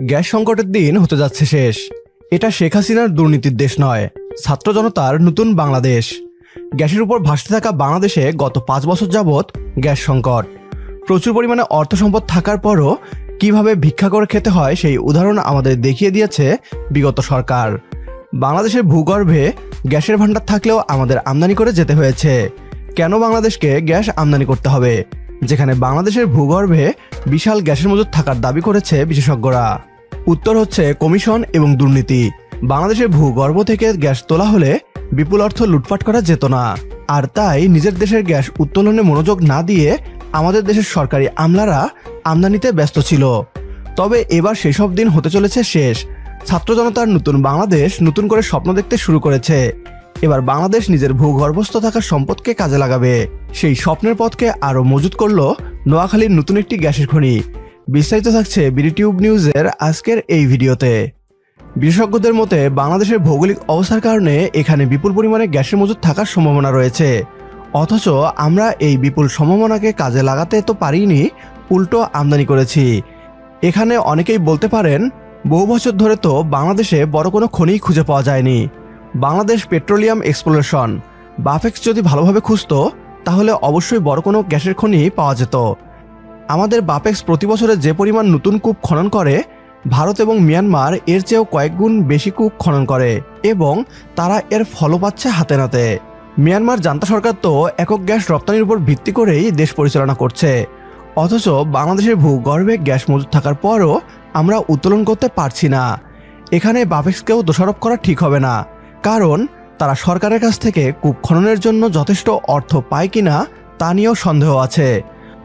Gas সংকটের দিন হতে যাচ্ছে শেষ। এটা শেখ হাসিনার দুর্নীতির দেশ নয়, ছাত্র জনতার নতুন বাংলাদেশ। গ্যাসের উপর ভাসতে থাকা বাংলাদেশে গত 5 বছর যাবৎ গ্যাস সংকট। প্রচুর পরিমাণে অর্থ সম্পদ থাকার পরও কিভাবে ভিক্ষা করে খেতে হয় সেই উদাহরণ আমাদের দেখিয়ে দিয়েছে বিগত সরকার। বাংলাদেশের ভূগর্ভে গ্যাসের ভান্ডার থাকলেও আমাদের আমদানি করে যেতে হয়েছে। কেন বাংলাদেশকে গ্যাস আমদানি করতে হবে, যেখানে বাংলাদেশের ভূগর্ভে বিশাল গ্যাসের মজুদ থাকার দাবি করেছে বিশেষজ্ঞরা? উত্তর হচ্ছে কমিশন এবং দুর্নীতি। বাংলাদেশের ভূগর্ভ থেকে গ্যাস তোলা হলে বিপুল অর্থ লুটপাট করা যেত না, আর তাই নিজের দেশের গ্যাস উত্তোলনে মনোযোগ না দিয়ে আমাদের দেশের সরকারি আমলারা আমদানিতে ব্যস্ত ছিল। তবে এবার সেসব দিন হতে চলেছে শেষ। ছাত্র জনতার নতুন বাংলাদেশ নতুন করে স্বপ্ন দেখতে শুরু করেছে। এবার বাংলাদেশ নিজের ভূগর্ভস্থ থাকা সম্পদকে কাজে লাগাবে। সেই স্বপ্নের পথকে আরও মজুত করল নোয়াখালীর নতুন একটি গ্যাসের খনি। বিস্তারিত থাকছে বিডিটিউব নিউজের আজকের এই ভিডিওতে। বিশেষজ্ঞদের মতে বাংলাদেশের ভৌগোলিক অবস্থার কারণে এখানে বিপুল পরিমাণে গ্যাসের মজুদ থাকার সম্ভাবনা রয়েছে। অথচ আমরা এই বিপুল সম্ভাবনাকে কাজে লাগাতে তো পারিনি, উল্টো আমদানি করেছি। এখানে অনেকেই বলতে পারেন, বহু বছর ধরে তো বাংলাদেশে বড় কোনো খনি খুঁজে পাওয়া যায়নি। বাংলাদেশ পেট্রোলিয়াম এক্সপ্লোরেশন বাফেক্স যদি ভালোভাবে খুঁজত তাহলে অবশ্যই বড় কোনো গ্যাসের খনি পাওয়া যেত। আমাদের বাপেক্স প্রতি বছরে যে পরিমাণ নতুন কূপ খনন করে, ভারত এবং মিয়ানমার এর চেয়েও কয়েক গুণ বেশি কূপ খনন করে এবং তারা এর ফলও পাচ্ছে হাতে নাতে। মিয়ানমার জান্তা সরকার তো একক গ্যাস রপ্তানির উপর ভিত্তি করেই দেশ পরিচালনা করছে। অথচ বাংলাদেশের ভূগর্ভে গ্যাস মজুদ থাকার পরও আমরা উত্তোলন করতে পারছি না। এখানে বাপেক্সকেও দোষারোপ করা ঠিক হবে না, কারণ তারা সরকারের কাছ থেকে কূপ খননের জন্য যথেষ্ট অর্থ পায় কিনা তা নিয়েও সন্দেহ আছে।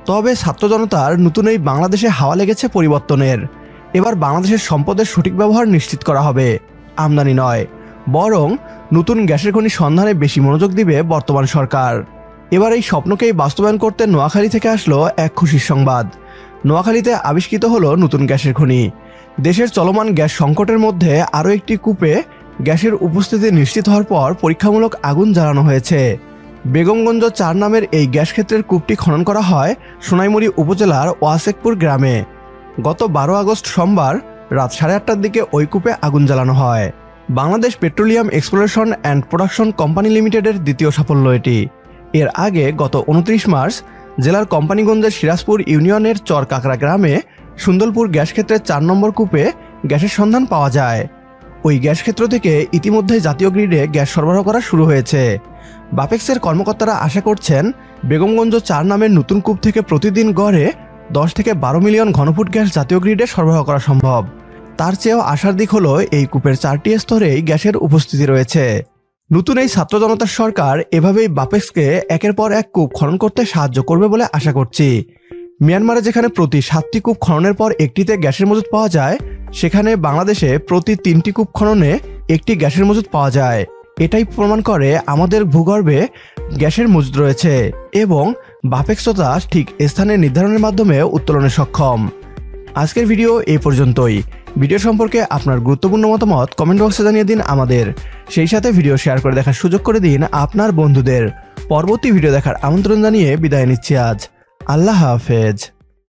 তবে ছাত্র জনতার নতুন এই বাংলাদেশে হাওয়া লেগেছে পরিবর্তনের। এবার বাংলাদেশের সম্পদের সঠিক ব্যবহার নিশ্চিত করা হবে, আমদানি নয়। বরং নতুন গ্যাসের খনি সন্ধানে বেশি মনোযোগ দিবে বর্তমান সরকার। এবার এই স্বপ্নকেই বাস্তবায়ন করতে নোয়াখালী থেকে আসলো এক খুশির সংবাদ। নোয়াখালীতে আবিষ্কৃত হলো নতুন গ্যাসের খনি। দেশের চলমান গ্যাস সংকটের মধ্যে আরও একটি কূপে গ্যাসের উপস্থিতি নিশ্চিত হওয়ার পর পরীক্ষামূলক আগুন জ্বালানো হয়েছে। বেগমগঞ্জ 4 নামের এই গ্যাস ক্ষেত্রের কূপটি খনন করা হয় সোনাইমুড়ি উপজেলার ওয়াসেকপুর গ্রামে। গত 12 আগস্ট সোমবার রাত 8:30টার দিকে ওই কূপে আগুন জ্বালানো হয়। Bangladesh petroleum exploration and production company লিমিটেডের দ্বিতীয় সাফল্য এটি। এর আগে গত 29 মার্চ জেলার কোম্পানিগঞ্জের সিরাজপুর ইউনিয়নের চর কাকড়া গ্রামে সুন্দরপুর গ্যাস ক্ষেত্রের 4 নম্বর কূপে গ্যাসের সন্ধান পাওয়া যায়। ওই গ্যাস ক্ষেত্র থেকে ইতিমধ্যে জাতীয় গ্রিডে গ্যাস সরবরাহ করা শুরু হয়েছে। বাপেক্সের কর্মকর্তারা আশা করছেন বেগমগঞ্জ 4 নামের নতুন কূপ থেকে প্রতিদিন গড়ে 10 থেকে 12 মিলিয়ন ঘনফুট গ্যাস জাতীয় গ্রিডে সরবরাহ করা সম্ভব। তার চেয়েও আশার দিক হলো এই কূপের 4টি স্তরেই গ্যাসের উপস্থিতি রয়েছে। নতুন এই ছাত্র জনতার সরকার এভাবেই বাপেক্সকে একের পর এক কূপ খনন করতে সাহায্য করবে বলে আশা করছি। মিয়ানমারে যেখানে প্রতি 7টি কূপ খননের পর একটিতে গ্যাসের মজুদ পাওয়া যায়, সেখানে বাংলাদেশে প্রতি 3টি কূপ খননে একটি গ্যাসের মজুদ পাওয়া যায়। এটাই প্রমাণ করে আমাদের ভূগর্ভে গ্যাসের মজুদ রয়েছে এবং বাপেক্স তা ঠিক স্থানের নির্ধারণের মাধ্যমে উত্তোলনে সক্ষম। আজকের ভিডিও এই পর্যন্তই। ভিডিও সম্পর্কে আপনার গুরুত্বপূর্ণ মতামত কমেন্ট বক্সে জানিয়ে দিন আমাদের। সেই সাথে ভিডিও শেয়ার করে দেখার সুযোগ করে দিন আপনার বন্ধুদের। পরবর্তী ভিডিও দেখার আমন্ত্রণ জানিয়ে বিদায় নিচ্ছি আজ। আল্লাহ হাফেজ।